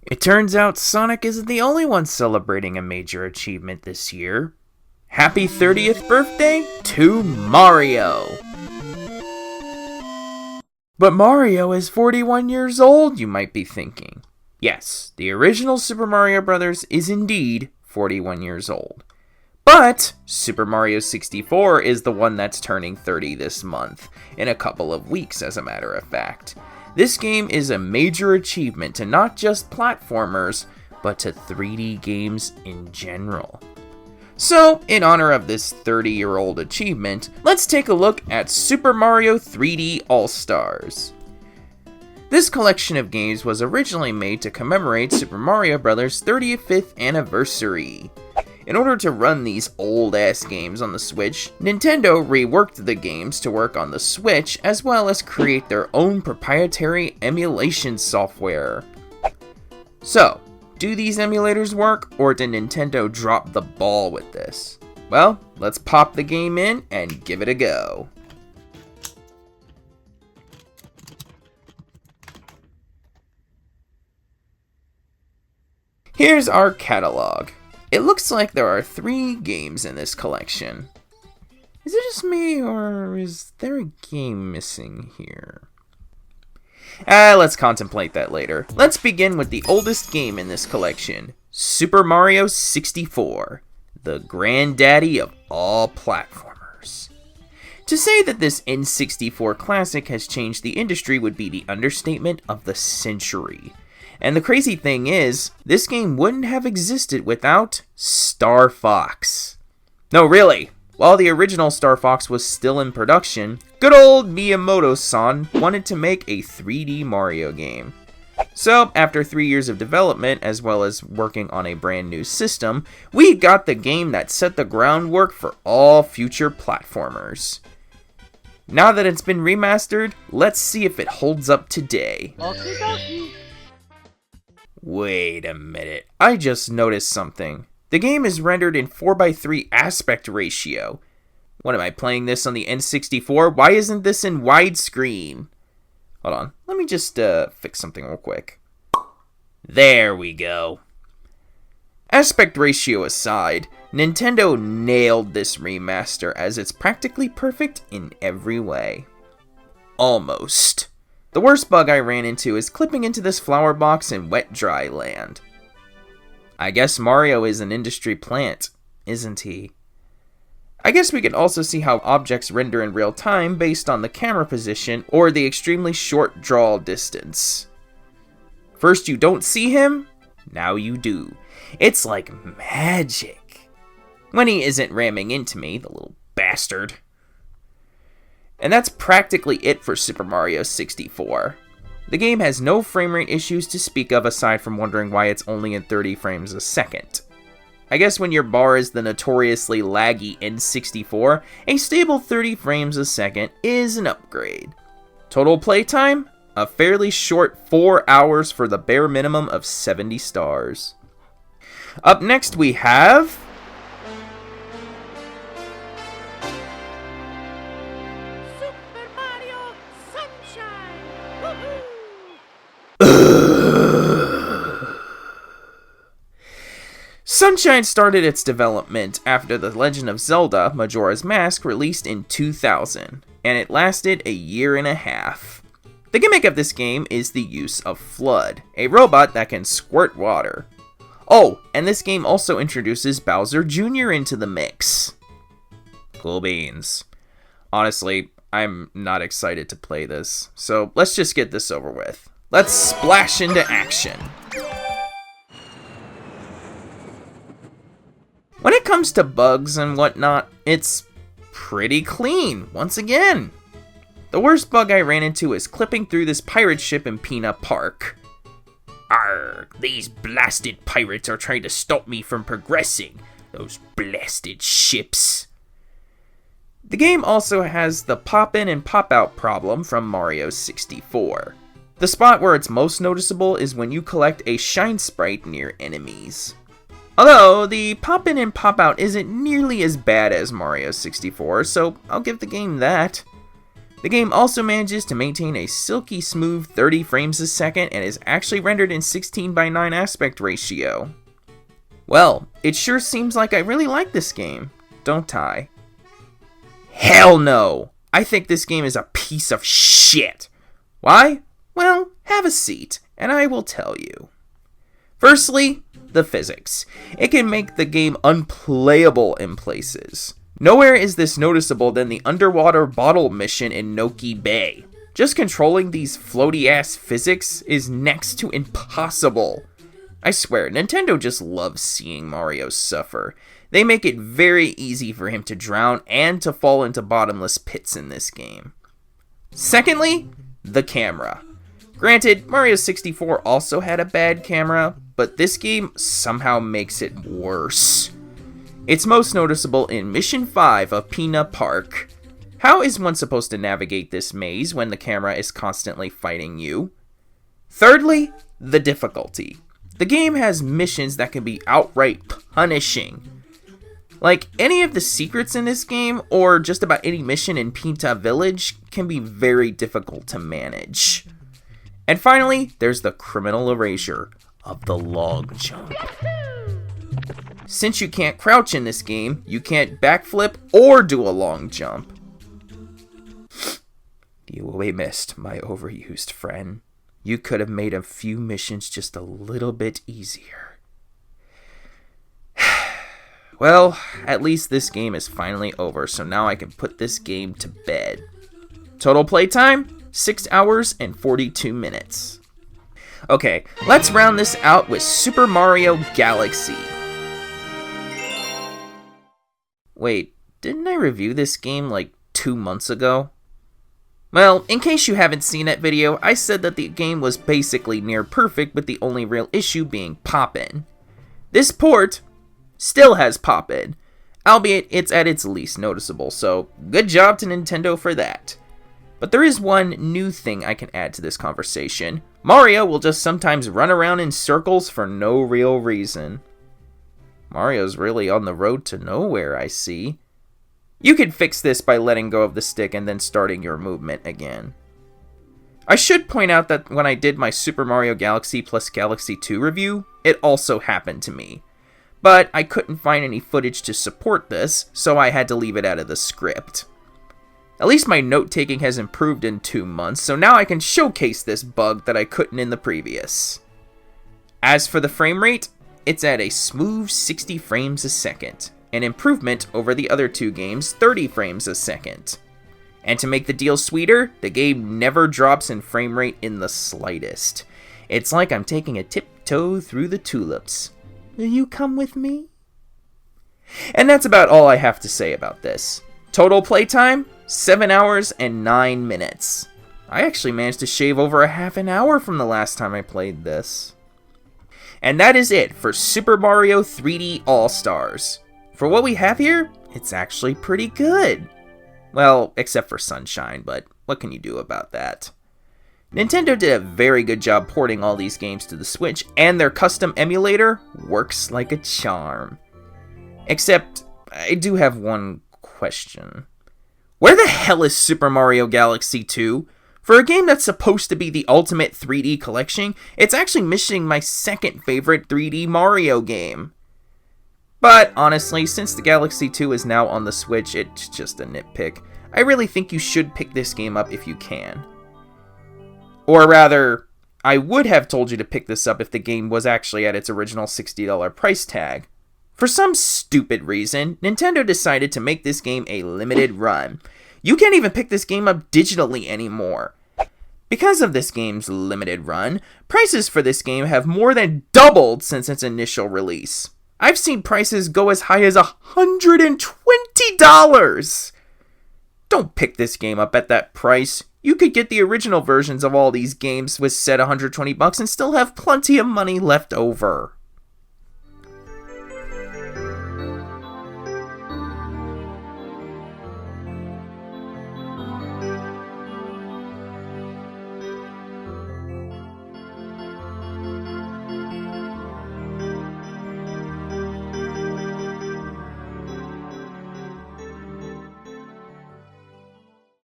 It turns out Sonic isn't the only one celebrating a major achievement this year. Happy 30th birthday to Mario! But Mario is 41 years old, you might be thinking. Yes, the original Super Mario Bros. Is indeed 41 years old. But Super Mario 64 is the one that's turning 30 this month, in a couple of weeks as a matter of fact. This game is a major achievement to not just platformers, but to 3D games in general. So, in honor of this 30-year-old achievement, let's take a look at Super Mario 3D All-Stars. This collection of games was originally made to commemorate Super Mario Bros. 35th anniversary. In order to run these old-ass games on the Switch, Nintendo reworked the games to work on the Switch, as well as create their own proprietary emulation software. So, do these emulators work, or did Nintendo drop the ball with this? Well, let's pop the game in and give it a go. Here's our catalog. It looks like there are 3 games in this collection. Is it just me, or is there a game missing here? Let's contemplate that later. Let's begin with the oldest game in this collection, Super Mario 64, the granddaddy of all platformers. To say that this N64 classic has changed the industry would be the understatement of the century. And the crazy thing is, this game wouldn't have existed without Star Fox. No, really. While the original Star Fox was still in production, good old Miyamoto-san wanted to make a 3D Mario game. So, after 3 years of development, as well as working on a brand new system, we got the game that set the groundwork for all future platformers. Now that it's been remastered, let's see if it holds up today. Wait a minute, I just noticed something. The game is rendered in 4:3 aspect ratio. What, am I playing this on the N64? Why isn't this in widescreen? Hold on, let me just fix something real quick. There we go. Aspect ratio aside, Nintendo nailed this remaster as it's practically perfect in every way. Almost. The worst bug I ran into is clipping into this flower box in wet dry land. I guess Mario is an industry plant, isn't he? I guess we could also see how objects render in real time based on the camera position or the extremely short draw distance. First you don't see him, now you do. It's like magic. When he isn't ramming into me, the little bastard. And that's practically it for Super Mario 64. The game has no frame rate issues to speak of aside from wondering why it's only in 30 frames a second. I guess when your bar is the notoriously laggy N64, a stable 30 frames a second is an upgrade. Total playtime? A fairly short 4 hours for the bare minimum of 70 stars. Up next we have... Super Mario Sunshine! Woohoo! Sunshine started its development after The Legend of Zelda Majora's Mask released in 2000, and it lasted a year and a half. The gimmick of this game is the use of FLUDD, a robot that can squirt water. Oh, and this game also introduces Bowser Jr. into the mix. Cool beans. Honestly, I'm not excited to play this, so let's just get this over with. Let's splash into action. When it comes to bugs and whatnot, it's pretty clean, once again. The worst bug I ran into is clipping through this pirate ship in Peanut Park. Arrgh, these blasted pirates are trying to stop me from progressing. Those blasted ships. The game also has the pop-in and pop-out problem from Mario 64. The spot where it's most noticeable is when you collect a shine sprite near enemies. Although, the pop-in and pop-out isn't nearly as bad as Mario 64, so I'll give the game that. The The game also manages to maintain a silky smooth 30 frames a second and is actually rendered in 16:9 aspect ratio. Well, it sure seems like I really like this game, don't I? Hell no! I think this game is a piece of shit. Why? Well, have a seat, and I will tell you. Firstly, the physics. It can make the game unplayable in places. Nowhere is this noticeable than the underwater bottle mission in Noki Bay. Just controlling these floaty-ass physics is next to impossible. I swear, Nintendo just loves seeing Mario suffer. They make it very easy for him to drown and to fall into bottomless pits in this game. Secondly, the camera. Granted, Mario 64 also had a bad camera, but this game somehow makes it worse. It's most noticeable in Mission 5 of Pina Park. How is one supposed to navigate this maze when the camera is constantly fighting you? Thirdly, the difficulty. The game has missions that can be outright punishing. Like, any of the secrets in this game, or just about any mission in Pinta Village, can be very difficult to manage. And finally, there's the criminal erasure of the long jump. Since you can't crouch in this game, you can't backflip or do a long jump. You will be missed, my overused friend. You could have made a few missions just a little bit easier. Well, at least this game is finally over, so now I can put this game to bed. Total playtime, 6 hours and 42 minutes. Okay, let's round this out with Super Mario Galaxy. Wait, didn't I review this game like 2 months ago? Well, in case you haven't seen that video, I said that the game was basically near perfect with the only real issue being Pop-In. This port still has Pop-In, albeit it's at its least noticeable, so good job to Nintendo for that. But there is one new thing I can add to this conversation. Mario will just sometimes run around in circles for no real reason. Mario's really on the road to nowhere, I see. You could fix this by letting go of the stick and then starting your movement again. I should point out that when I did my Super Mario Galaxy plus Galaxy 2 review, it also happened to me. But I couldn't find any footage to support this, so I had to leave it out of the script. At least my note-taking has improved in 2 months, so now I can showcase this bug that I couldn't in the previous. As for the frame rate, it's at a smooth 60 frames a second, an improvement over the other two games' 30 frames a second. And to make the deal sweeter, the game never drops in frame rate in the slightest. It's like I'm taking a tiptoe through the tulips. Will you come with me? And that's about all I have to say about this. Total playtime, 7 hours and 9 minutes. I actually managed to shave over a half an hour from the last time I played this. And that is it for Super Mario 3D All-Stars. For what we have here, it's actually pretty good. Well, except for Sunshine, but what can you do about that? Nintendo did a very good job porting all these games to the Switch, and their custom emulator works like a charm. Except, I do have one question. Where the hell is Super Mario Galaxy 2? For a game that's supposed to be the ultimate 3D collection, it's actually missing my second favorite 3D Mario game. But honestly, since the Galaxy 2 is now on the Switch, it's just a nitpick. I really think you should pick this game up if you can. Or rather, I would have told you to pick this up if the game was actually at its original $60 price tag. For some stupid reason, Nintendo decided to make this game a limited run. You can't even pick this game up digitally anymore. Because of this game's limited run, prices for this game have more than doubled since its initial release. I've seen prices go as high as $120! Don't pick this game up at that price. You could get the original versions of all these games with said $120 and still have plenty of money left over.